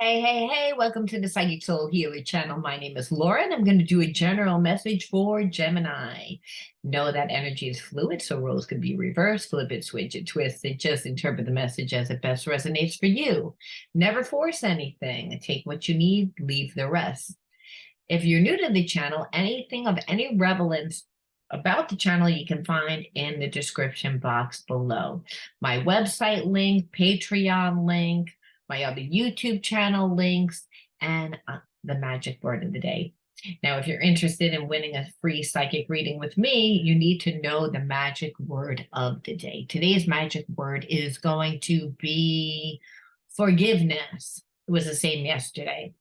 Hey, welcome to the Psychic Soul Healer channel. My name is Laura, and I'm going to do a general message for Gemini. Know that energy is fluid, so roles can be reversed, flip it, switch it, twist it. Just interpret the message as it best resonates for you. Never force anything. Take what you need, leave the rest. If you're new to the channel, anything of any relevance about the channel you can find in the description box below. My website link, Patreon link, my other YouTube channel links, and the magic word of the day. Now, if you're interested in winning a free psychic reading with me, you need to know the magic word of the day. Today's magic word is going to be forgiveness. It was the same yesterday.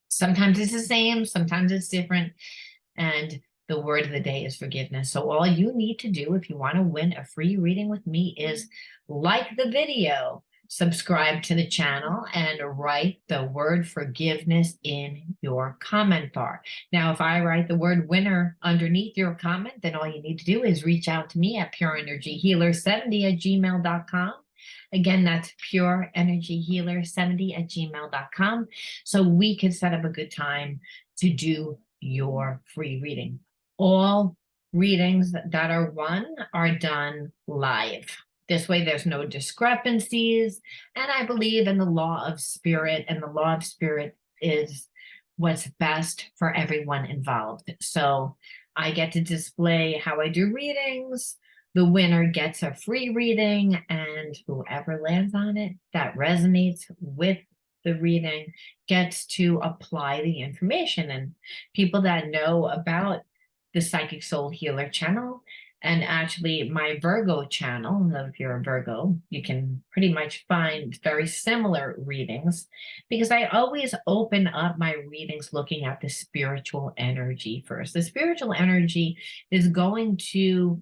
Sometimes it's the same, sometimes it's different. And the word of the day is forgiveness. So all you need to do if you want to win a free reading with me is like the video, subscribe to the channel, and write the word forgiveness in your comment bar. Now, if I write the word winner underneath your comment, then all you need to do is reach out to me at pureenergyhealer70@gmail.com. Again, that's pureenergyhealer70@gmail.com. So we can set up a good time to do your free reading. All readings that are won are done live. This way, there's no discrepancies. And I believe in the law of spirit, and the law of spirit is what's best for everyone involved. So I get to display how I do readings. The winner gets a free reading, and whoever lands on it that resonates with the reading gets to apply the information. And people that know about the Psychic Soul Healer channel, and actually my Virgo channel, if you're a Virgo, you can pretty much find very similar readings, because I always open up my readings looking at the spiritual energy first. The spiritual energy is going to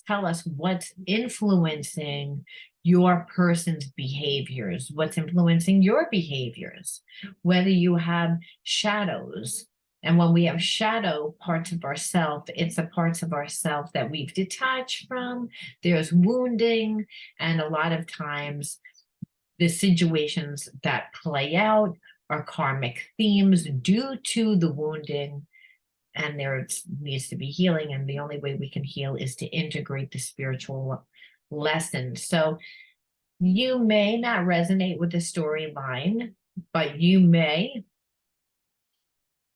tell us what's influencing your person's behaviors, what's influencing your behaviors, whether you have shadows. And when we have shadow parts of ourselves, it's the parts of ourselves that we've detached from. There's wounding, and a lot of times the situations that play out are karmic themes due to the wounding, and there needs to be healing. And the only way we can heal is to integrate the spiritual lessons. So you may not resonate with the storyline, but you may,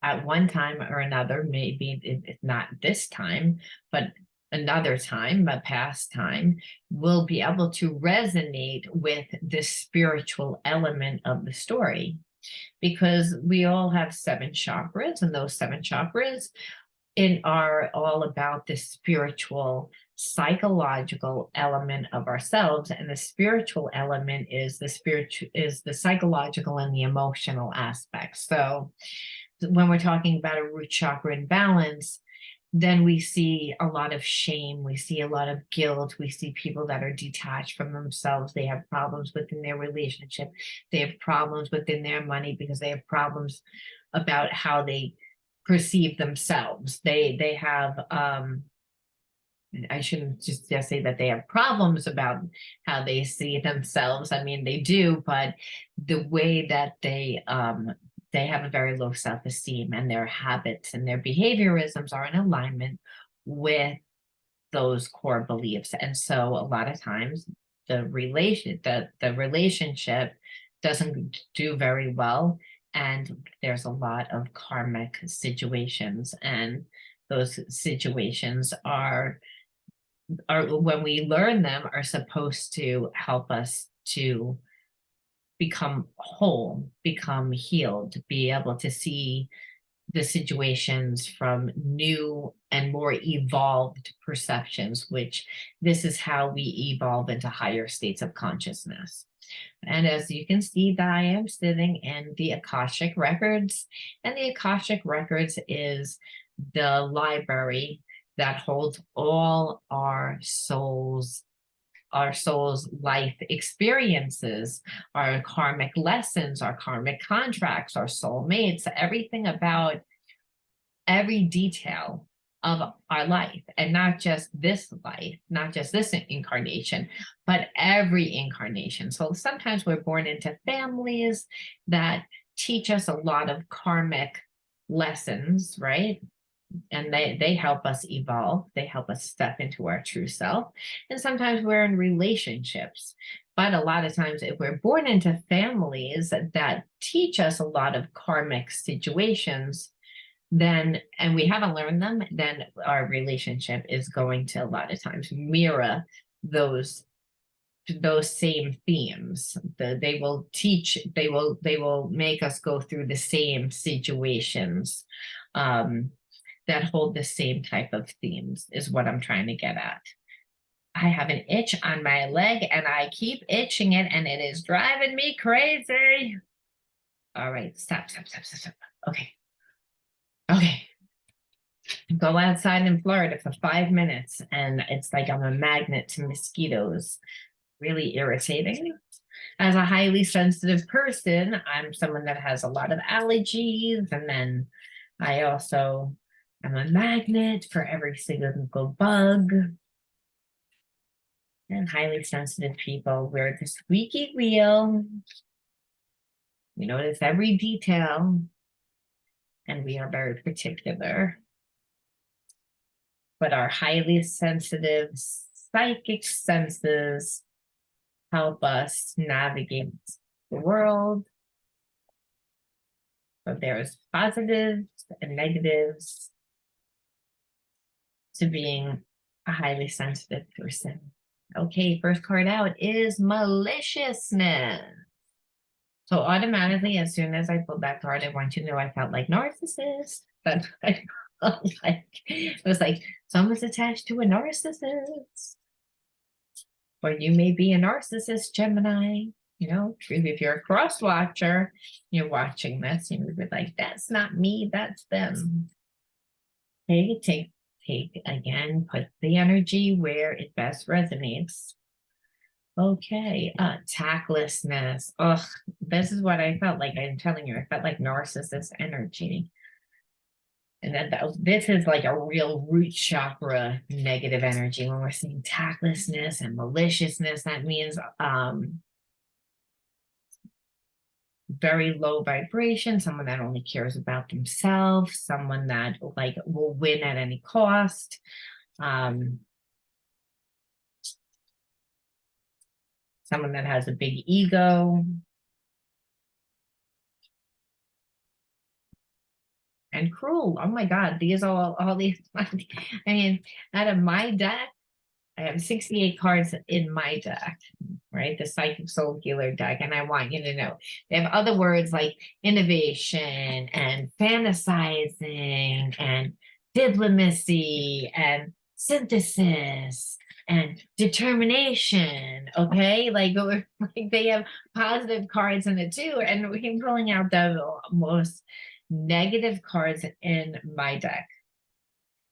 at one time or another, maybe it's not this time, but another time, a past time, will be able to resonate with the spiritual element of the story. Because we all have 7 chakras, and those 7 chakras are all about the spiritual, psychological element of ourselves, and the spiritual element is the psychological and the emotional aspect. So when we're talking about a root chakra imbalance, then we see a lot of shame, we see a lot of guilt, we see people that are detached from themselves. They have problems within their relationship, they have problems within their money, because they have problems about how they perceive themselves. They have I shouldn't just say that they have problems about how they see themselves. I mean, they do, but the way that they have a very low self-esteem, and their habits and their behaviorisms are in alignment with those core beliefs. And so a lot of times the relationship doesn't do very well, and there's a lot of karmic situations, and those situations are when we learn them, are supposed to help us to become whole, become healed, be able to see the situations from new and more evolved perceptions, which this is how we evolve into higher states of consciousness. And as you can see, that I am sitting in the Akashic Records, and the Akashic Records is the library that holds all our souls' life experiences, our karmic lessons, our karmic contracts, our soulmates, everything about every detail of our life, and not just this life, not just this incarnation, but every incarnation. So sometimes we're born into families that teach us a lot of karmic lessons, right? And they help us evolve, they help us step into our true self. And sometimes we're in relationships, but a lot of times if we're born into families that teach us a lot of karmic situations, then, and we haven't learned them, then our relationship is going to a lot of times mirror those same themes. They will teach, they will make us go through the same situations that hold the same type of themes, is what I'm trying to get at. I have an itch on my leg and I keep itching it and it is driving me crazy. All right, stop. Okay. Go outside in Florida for 5 minutes and it's like I'm a magnet to mosquitoes. Really irritating. As a highly sensitive person, I'm someone that has a lot of allergies, and then I also am a magnet for every single bug. And highly sensitive people, we're the squeaky wheel. We notice every detail, and we are very particular. But our highly sensitive psychic senses help us navigate the world. But there's positives and negatives to being a highly sensitive person. Okay, first card out is maliciousness. So automatically, as soon as I pulled that card, I want you to know I felt like narcissist. But I felt like it was like someone's attached to a narcissist. Or you may be a narcissist, Gemini. You know, if you're a cross watcher, you're watching this, you'll be like, that's not me, that's them. Okay, take again, put the energy where it best resonates. Okay, tactlessness. Ugh, this is what I felt like. I'm telling you, I felt like narcissist energy. And then this is like a real root chakra negative energy. When we're seeing tactlessness and maliciousness, that means very low vibration, someone that only cares about themselves, someone that like will win at any cost. Someone that has a big ego. And cruel. Oh my God, these are all these. I mean, out of my deck, I have 68 cards in my deck, right? The Psychic Soul Healer deck. And I want you to know they have other words like innovation and fantasizing and diplomacy and synthesis and determination. Okay, like they have positive cards in it too. And we're pulling out the most negative cards in my deck.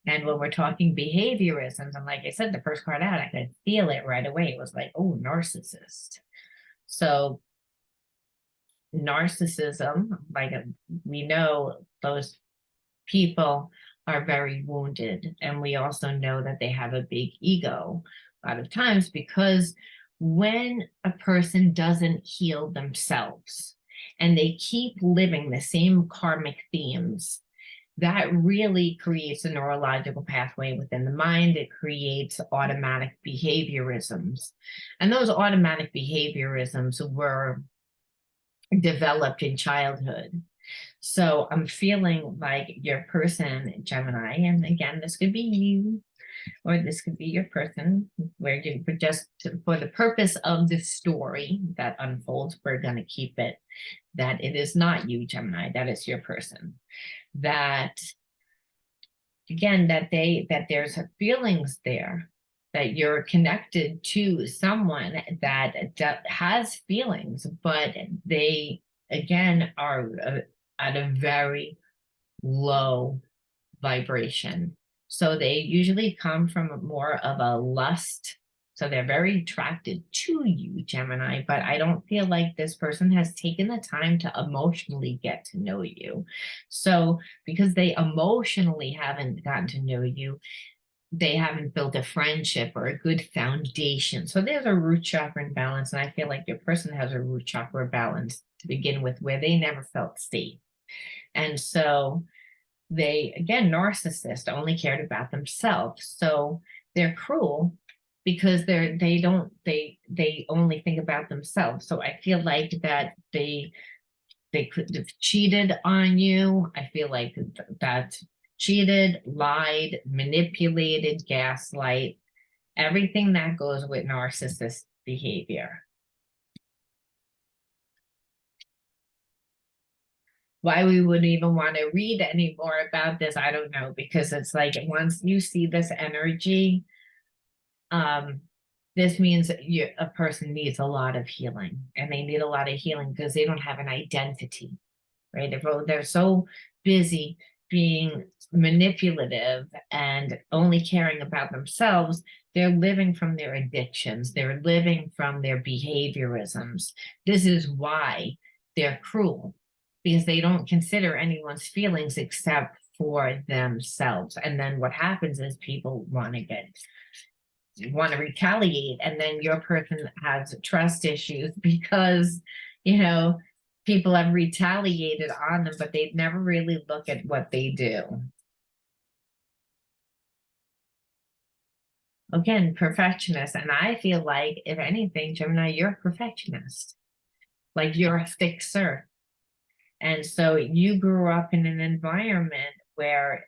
And when we're talking behaviorisms, and like I said, the first card out, I could feel it right away. It was like, oh, narcissist. So narcissism, like we know those people are very wounded. And we also know that they have a big ego a lot of times, because when a person doesn't heal themselves and they keep living the same karmic themes, that really creates a neurological pathway within the mind. It creates automatic behaviorisms. And those automatic behaviorisms were developed in childhood. So I'm feeling like your person, Gemini, and again, this could be you, or this could be your person, where you just for the purpose of the story that unfolds, we're going to keep it that it is not you, Gemini, that is your person. That again, that there's feelings there, that you're connected to someone that has feelings, but they again are at a very low vibration. So they usually come from more of a lust So they're very attracted to you, Gemini, but I don't feel like this person has taken the time to emotionally get to know you. So because they emotionally haven't gotten to know you, they haven't built a friendship or a good foundation. So there's a root chakra imbalance. And I feel like your person has a root chakra balance to begin with, where they never felt safe. And so they, again, narcissist, only cared about themselves. So they're cruel because they only think about themselves. So I feel like that they could have cheated on you. I feel like that cheated, lied, manipulated, gaslight, everything that goes with narcissist behavior. Why we would even want to read any more about this, I don't know, because it's like once you see this energy, this means a person needs a lot of healing, and they need a lot of healing because they don't have an identity, right? They're so busy being manipulative and only caring about themselves, they're living from their addictions, they're living from their behaviorisms. This is why they're cruel, because they don't consider anyone's feelings except for themselves. And then what happens is people want to retaliate, and then your person has trust issues because people have retaliated on them, but they never really look at what they do. Again, perfectionist. And I feel like, if anything, Gemini, you're a perfectionist. Like you're a fixer. And so you grew up in an environment where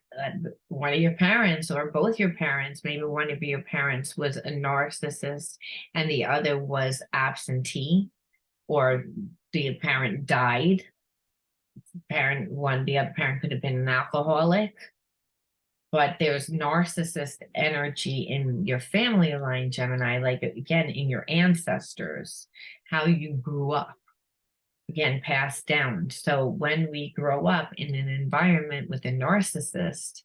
one of your parents, or both your parents, maybe one of your parents was a narcissist and the other was absentee, or the parent died. The other parent could have been an alcoholic. But there's narcissist energy in your family line, Gemini, like again, in your ancestors, how you grew up, again, passed down. So when we grow up in an environment with a narcissist,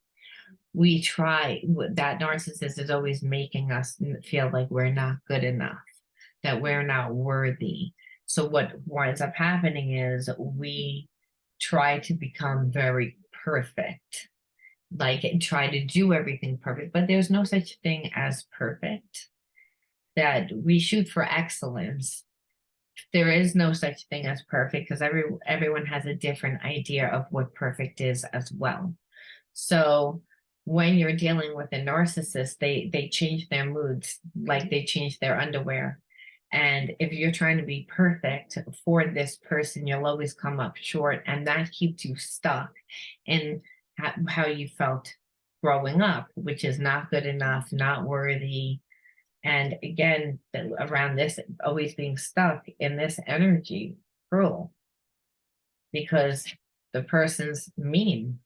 that narcissist is always making us feel like we're not good enough, that we're not worthy. So what winds up happening is we try to become very perfect, like try to do everything perfect, but there's no such thing as perfect. That we shoot for excellence. There is no such thing as perfect, because everyone has a different idea of what perfect is as well. So when you're dealing with a narcissist, they change their moods like they change their underwear. And if you're trying to be perfect for this person, you'll always come up short, and that keeps you stuck in how you felt growing up, which is not good enough, not worthy. And again, around this, always being stuck in this energy, cruel, because the person's mean.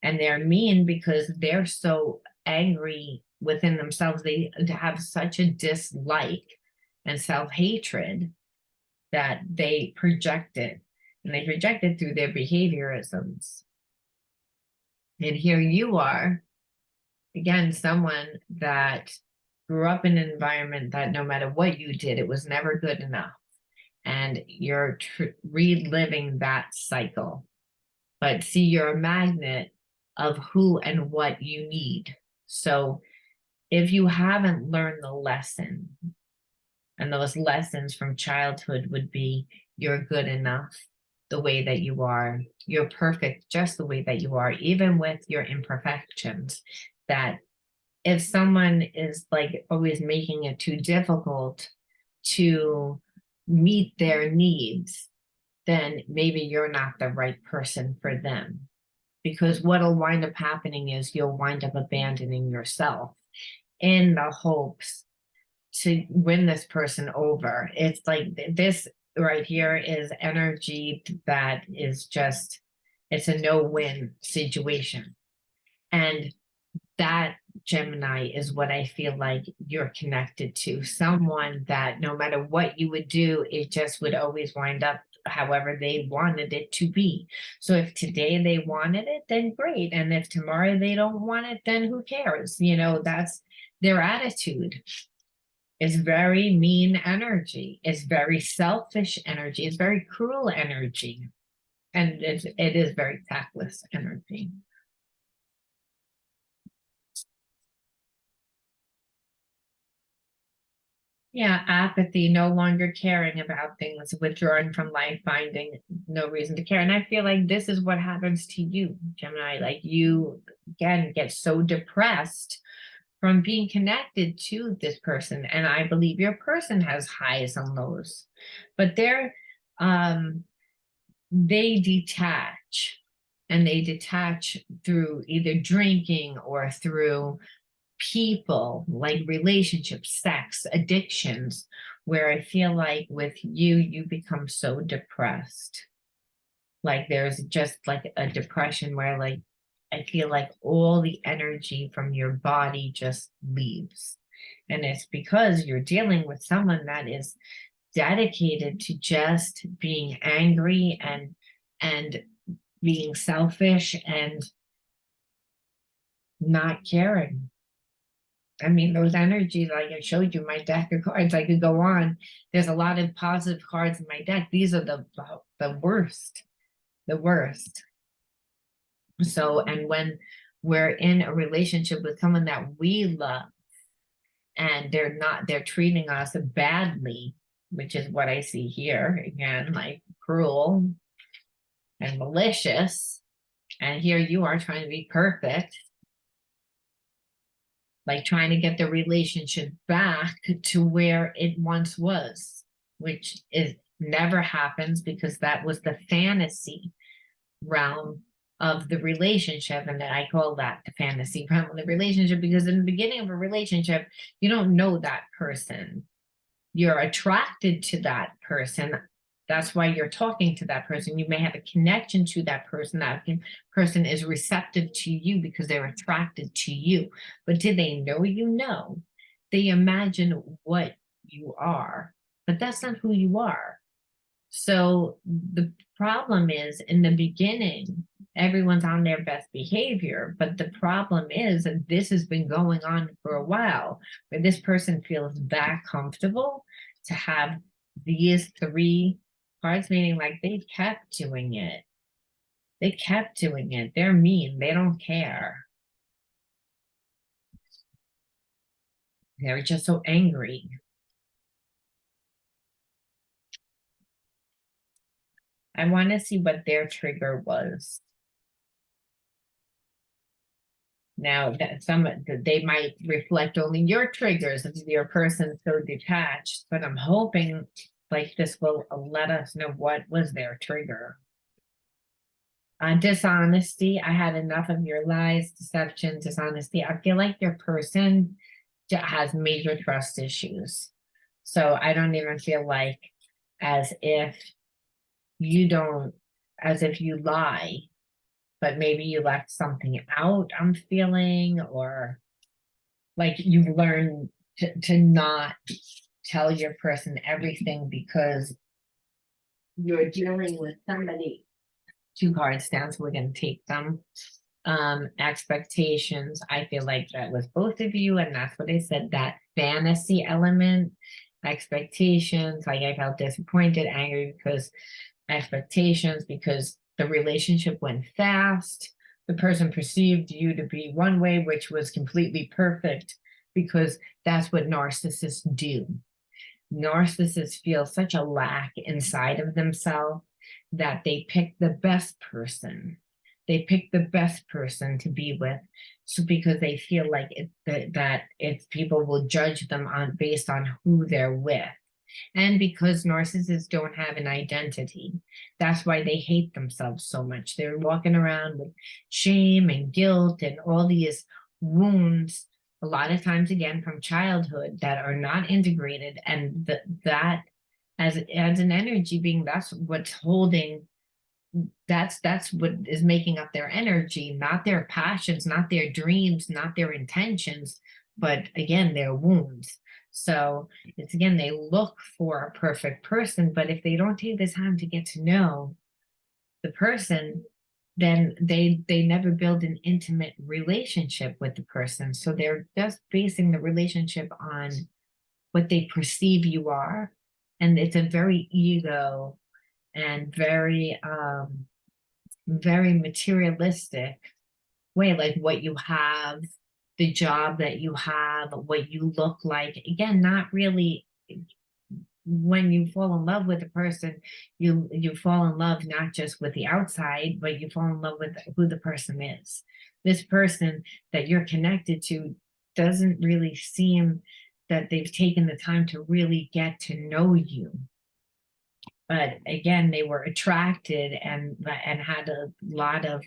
And they're mean because they're so angry within themselves. They have such a dislike and self-hatred that they project it. And they project it through their behaviorisms. And here you are, again, someone that grew up in an environment that no matter what you did, it was never good enough. And you're reliving that cycle. But see, you're a magnet of who and what you need. So if you haven't learned the lesson, and those lessons from childhood would be, you're good enough the way that you are, you're perfect just the way that you are, even with your imperfections. That if someone is like always making it too difficult to meet their needs, then maybe you're not the right person for them. Because what'll wind up happening is you'll wind up abandoning yourself in the hopes to win this person over. It's like this right here is energy that is just, it's a no-win situation. And that, Gemini, is what I feel like you're connected to. Someone that no matter what you would do, it just would always wind up however they wanted it to be. So if today they wanted it, then great. And if tomorrow they don't want it, then who cares? That's their attitude. It's very mean energy. It's very selfish energy. It's very cruel energy. And it is very tactless energy. Yeah, apathy, no longer caring about things, withdrawing from life, finding no reason to care. And I feel like this is what happens to you, Gemini. Like you, again, get so depressed from being connected to this person. And I believe your person has highs and lows, but um, they detach, and they detach through either drinking or through people, like relationships, sex, addictions, where I feel like with you, you become so depressed. Like there's just like a depression where like I feel like all the energy from your body just leaves. And it's because you're dealing with someone that is dedicated to just being angry and being selfish and not caring. I mean, those energies, like I showed you my deck of cards, I could go on. There's a lot of positive cards in my deck. These are the worst, the worst. So, and when we're in a relationship with someone that we love and they're treating us badly, which is what I see here again, like cruel and malicious. And here you are trying to be perfect, like trying to get the relationship back to where it once was, which is never happens because that was the fantasy realm of the relationship. And I call that the fantasy realm of the relationship because in the beginning of a relationship, you don't know that person. You're attracted to that person. That's why you're talking to that person. You may have a connection to that person. That person is receptive to you because they're attracted to you. But did they know you? No. They imagine what you are, but that's not who you are. So the problem is in the beginning, everyone's on their best behavior. But the problem is that this has been going on for a while, where this person feels that comfortable to have these three cards, meaning like they kept doing it. They kept doing it. They're mean. They don't care. They're just so angry. I want to see what their trigger was. Now that they might reflect only your triggers if your person's so detached, but I'm hoping like this will let us know what was their trigger. Dishonesty. I had enough of your lies, deception, dishonesty. I feel like your person has major trust issues. So I don't even feel like as if you don't, as if you lie, but maybe you left something out, I'm feeling, or like you've learned to not tell your person everything because you're dealing with somebody. Two cards down, so we're going to take them. Expectations. I feel like that was both of you, and that's what I said, that fantasy element. Expectations, like I felt disappointed, angry because expectations, because the relationship went fast. The person perceived you to be one way, which was completely perfect, because that's what narcissists do. Narcissists feel such a lack inside of themselves that they pick the best person. They pick the best person to be with, so because they feel like that it's people will judge them on based on who they're with. And because narcissists don't have an identity, that's why they hate themselves so much. They're walking around with shame and guilt and all these wounds, a lot of times again from childhood, that are not integrated. And that as an energy being, that's what's holding, that's what is making up their energy, not their passions, not their dreams, not their intentions, but again, their wounds. So it's again, they look for a perfect person, but if they don't take the time to get to know the person, then they never build an intimate relationship with the person. So they're just basing the relationship on what they perceive you are. And it's a very ego and very materialistic way, like what you have, the job that you have, what you look like. Again, not really. When you fall in love with a person, you fall in love not just with the outside, but you fall in love with who the person is. This person that you're connected to doesn't really seem that they've taken the time to really get to know you. But again, they were attracted and had a lot of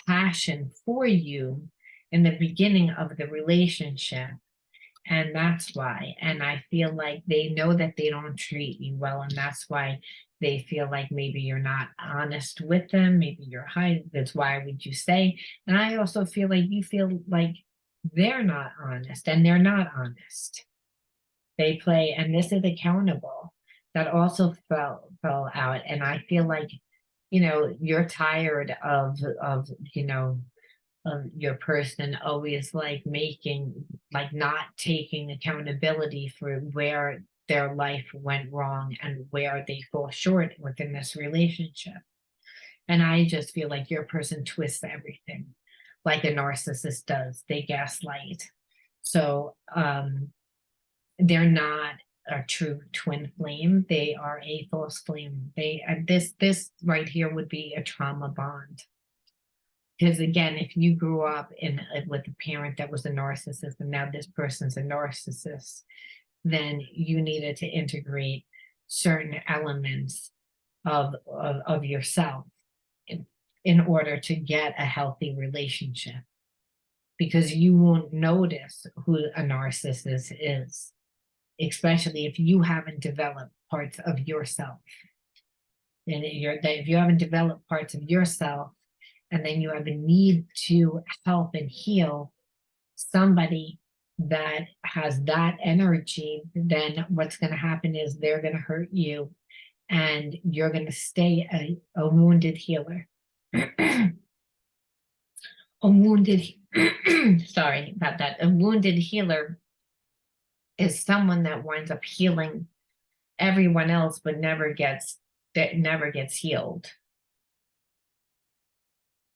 passion for you in the beginning of the relationship. And that's why. And I feel like they know that they don't treat you well. And that's why they feel like maybe you're not honest with them. Maybe you're hiding. That's why would you say? And I also feel like you feel like they're not honest and they're not honest. They play, and this is accountable. That also fell out. And I feel like, you're tired of your person always like not taking accountability for where their life went wrong and where they fall short within this relationship. And I just feel like your person twists everything like a narcissist does. They gaslight. So they're not a true twin flame. They are a false flame. This right here would be a trauma bond. Because again, if you grew up with a parent that was a narcissist and now this person's a narcissist, then you needed to integrate certain elements of yourself in order to get a healthy relationship. Because you won't notice who a narcissist is, especially if you haven't developed parts of yourself. And if you haven't developed parts of yourself, and then you have a need to help and heal somebody that has that energy, then what's going to happen is they're going to hurt you and you're going to stay a wounded healer. A wounded, sorry about that. A wounded healer is someone that winds up healing everyone else, but never gets healed.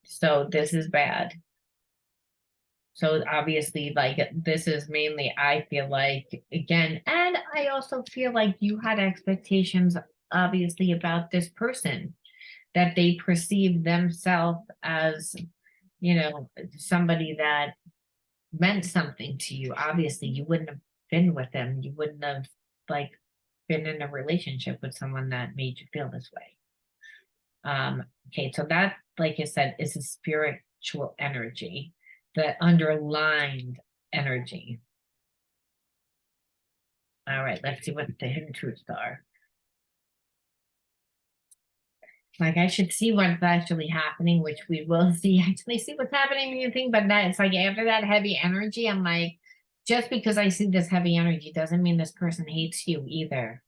So this is bad. So obviously, like, this is mainly, I feel like, again, and I also feel like you had expectations, obviously, about this person, that they perceive themselves as, somebody that meant something to you. Obviously, you wouldn't have been with them. You wouldn't have, like, been in a relationship with someone that made you feel this way. Okay, so that, like I said, is a spiritual energy, the underlined energy. All right, let's see what the hidden truths are. Like, I should see what's actually happening, which we will see what's happening in the thing, but that it's like after that heavy energy, I'm like, just because I see this heavy energy doesn't mean this person hates you either.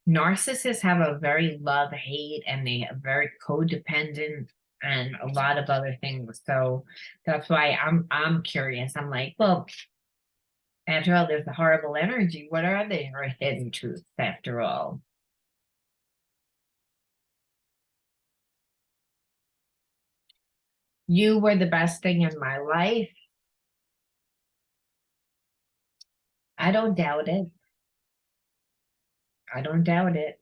Narcissists have a very love-hate and they are very codependent and a lot of other things. So that's why I'm curious. I'm like, well, after all, there's the horrible energy. What are they? Or hidden truths after all? You were the best thing in my life. I don't doubt it. I don't doubt it.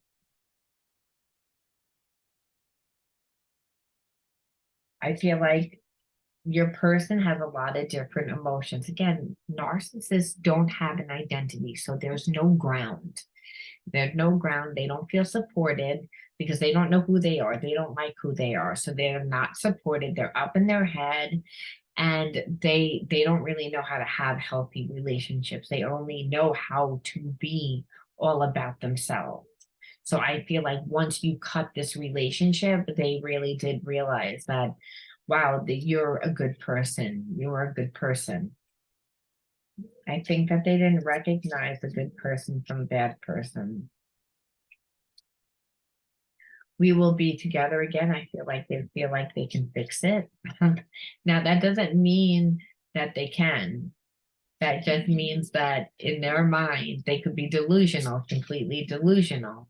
I feel like your person has a lot of different emotions. Again, narcissists don't have an identity, so there's no ground. There's no ground. They don't feel supported because they don't know who they are. They don't like who they are. So they're not supported. They're up in their head and they don't really know how to have healthy relationships. They only know how to be all about themselves. So I feel like once you cut this relationship, they really did realize that, wow, that you're a good person. You're a good person. I think that they didn't recognize a good person from a bad person. We will be together again. I feel like they can fix it. Now, that doesn't mean that they can. That just means that in their mind, they could be delusional, completely delusional.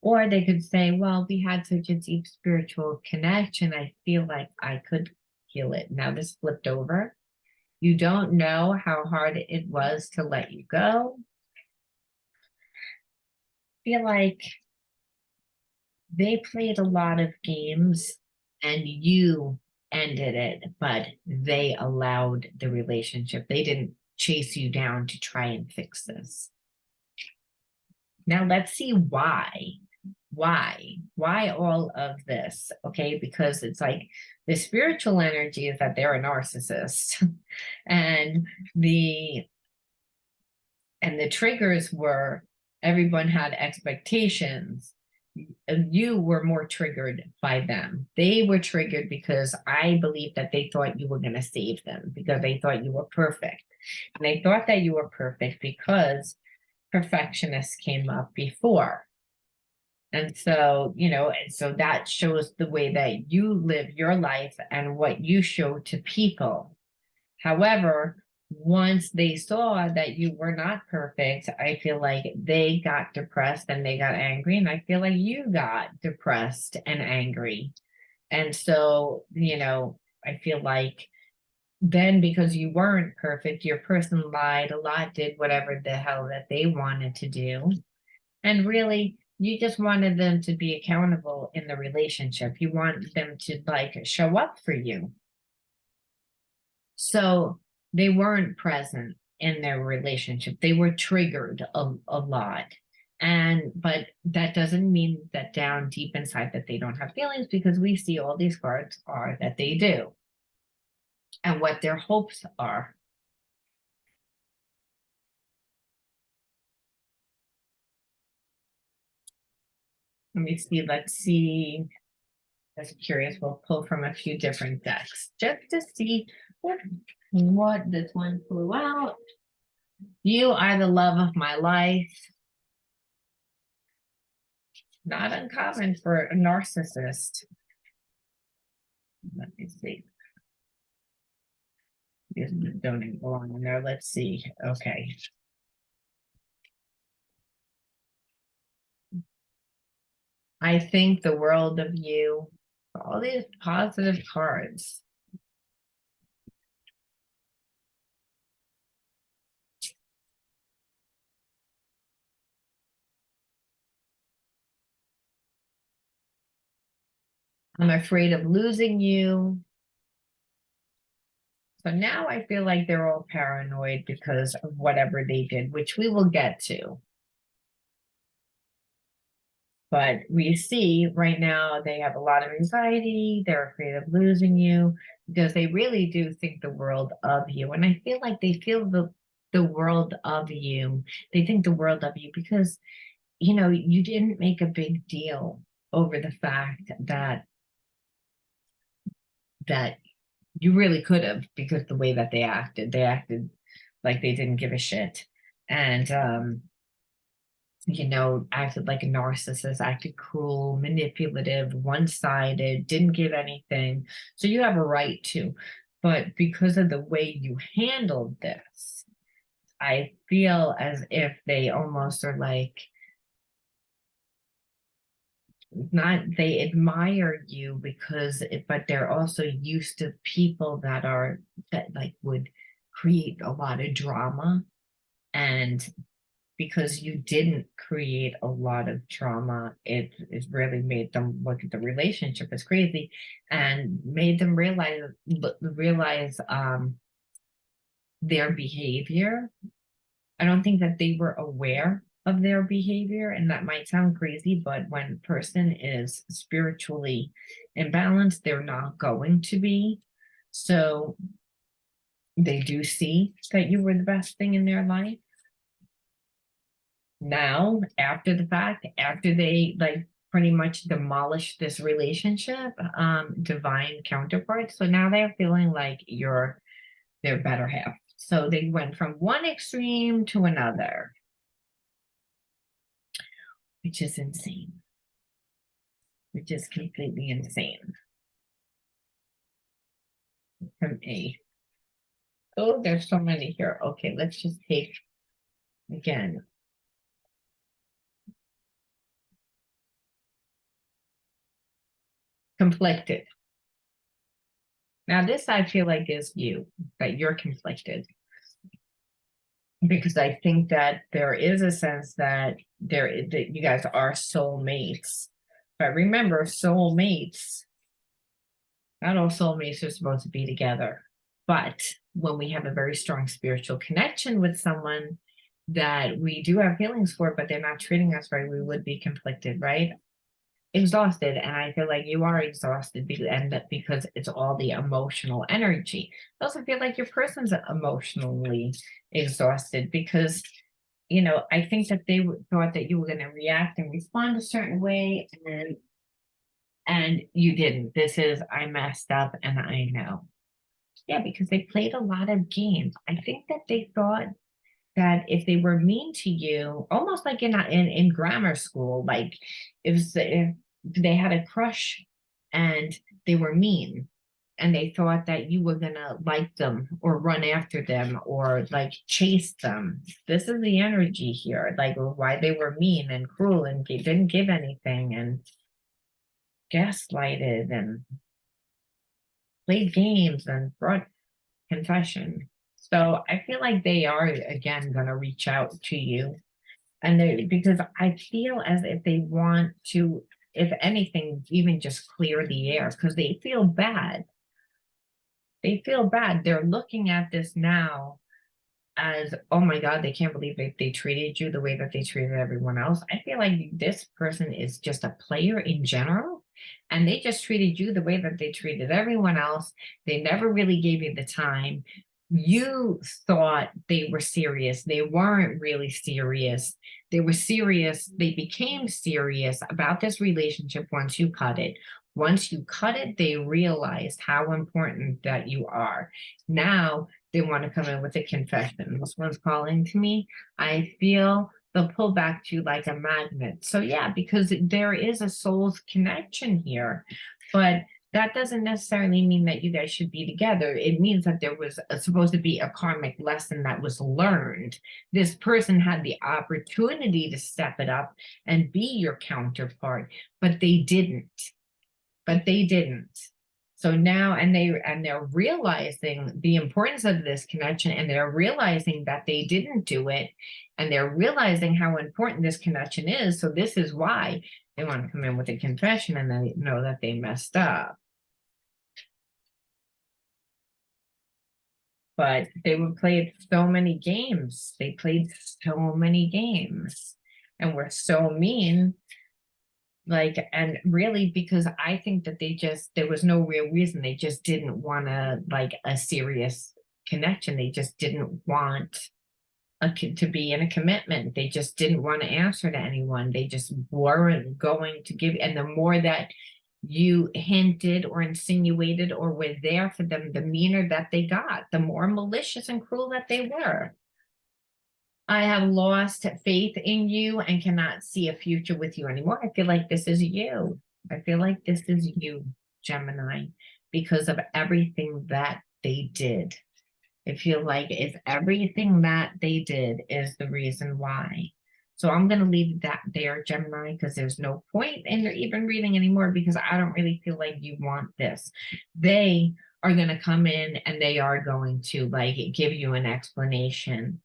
Or they could say, well, we had such a deep spiritual connection. I feel like I could heal it. Now this flipped over. You don't know how hard it was to let you go. I feel like they played a lot of games and you ended it, but they allowed the relationship. They didn't chase you down to try and fix this. Now let's see why. Why all of this? Okay, because it's like the spiritual energy is that they're a narcissist, and the triggers were everyone had expectations. You were more triggered by them. They were triggered because I believe that they thought you were going to save them because they thought you were perfect. And they thought that you were perfect because perfectionists came up before. And so, so that shows the way that you live your life and what you show to people. However, once they saw that you were not perfect, I feel like they got depressed and they got angry. And I feel like you got depressed and angry. And so, I feel like then because you weren't perfect, your person lied a lot, did whatever the hell that they wanted to do. And really, you just wanted them to be accountable in the relationship. You want them to show up for you. So they weren't present in their relationship. They were triggered a lot. But that doesn't mean that down deep inside that they don't have feelings, because we see all these cards are that they do and what their hopes are. Let me see. Let's see. Just curious. We'll pull from a few different decks just to see what this one flew out. You are the love of my life. Not uncommon for a narcissist. Let me see. These don't even belong in there. Let's see. Okay. I think the world of you. All these positive cards. I'm afraid of losing you. So now I feel like they're all paranoid because of whatever they did, which we will get to. But we see right now they have a lot of anxiety. They're afraid of losing you because they really do think the world of you. And I feel like they feel the world of you. They think the world of you because, you didn't make a big deal over the fact that you really could have, because the way that they acted like they didn't give a shit. And, acted like a narcissist, acted cruel, manipulative, one-sided, didn't give anything. So you have a right to. But because of the way you handled this, I feel as if they almost are not, they admire you but they're also used to people that would create a lot of drama. And because you didn't create a lot of trauma, it really made them look at the relationship as crazy and made them realize their behavior. I don't think that they were aware of their behavior, and that might sound crazy, but when a person is spiritually imbalanced, they're not going to be. So they do see that you were the best thing in their life. Now, after the fact, after they pretty much demolished this relationship, divine counterpart, so now they're feeling like you're their better half. So they went from one extreme to another, which is insane, which is completely insane. From Oh, there's so many here. Okay, let's just take again. Conflicted. Now, this I feel like is you, that you're conflicted. Because I think that there is a sense that that you guys are soulmates. But remember, soulmates, not all soulmates are supposed to be together. But when we have a very strong spiritual connection with someone that we do have feelings for, but they're not treating us right, we would be conflicted, right? Exhausted. And I feel like you are exhausted because it's all the emotional energy. I also feel like your person's emotionally exhausted because, I think that they thought that you were going to react and respond a certain way, and you didn't. This is, I messed up and I know. Yeah, because they played a lot of games. I think that they thought that if they were mean to you, almost like in grammar school, like if they had a crush and they were mean, and they thought that you were gonna like them or run after them or like chase them. This is the energy here, like why they were mean and cruel and didn't give anything and gaslighted and played games and brought confession. So I feel like they are again gonna reach out to you, and because I feel as if they want to, if anything, even just clear the air because they feel bad. They feel bad. They're looking at this now as, oh my God, they can't believe they treated you the way that they treated everyone else. I feel like this person is just a player in general, and they just treated you the way that they treated everyone else. They never really gave you the time. You thought they were serious. They weren't really serious. They were serious. They became serious about this relationship once you cut it. Once you cut it, they realized how important that you are. Now they want to come in with a confession. This one's calling to me. I feel they'll pull back to you like a magnet. So yeah, because there is a soul's connection here, but that doesn't necessarily mean that you guys should be together. It means that there was supposed to be a karmic lesson that was learned. This person had the opportunity to step it up and be your counterpart, but they didn't. So now, they're realizing the importance of this connection, and they're realizing that they didn't do it, and they're realizing how important this connection is. So this is why they want to come in with a confession, and they know that they messed up. But they would play so many games. They played so many games and were so mean. Like, and really, because I think that there was no real reason. They just didn't want a serious connection. They just didn't want to be in a commitment. They just didn't want to answer to anyone. They just weren't going to give. And the more that you hinted or insinuated or were there for them, the meaner that they got, the more malicious and cruel that they were. I have lost faith in you and cannot see a future with you anymore. I feel like this is you. I feel like this is you, Gemini, because of everything that they did. I feel like if everything that they did is the reason why. So I'm going to leave that there, Gemini, because there's no point in even reading anymore because I don't really feel like you want this. They are going to come in and they are going to give you an explanation.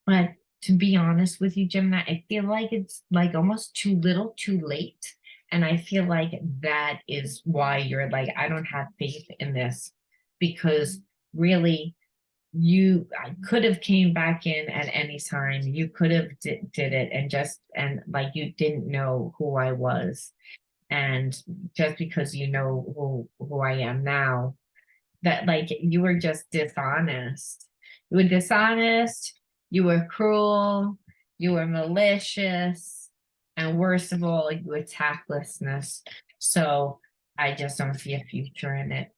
But to be honest with you, Gemini, I feel like it's almost too little, too late. And I feel like that is why you're I don't have faith in this, because really I could have came back in at any time. You could have did it and you didn't know who I was. And just because you know who I am now, that you were just dishonest. You were dishonest, you were cruel, you were malicious, and worst of all, you were tactlessness. So I just don't see a future in it.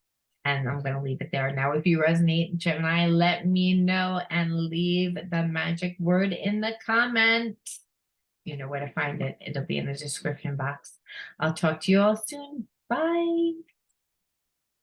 And I'm going to leave it there. Now, if you resonate, Gemini, let me know and leave the magic word in the comment. You know where to find it. It'll be in the description box. I'll talk to you all soon. Bye.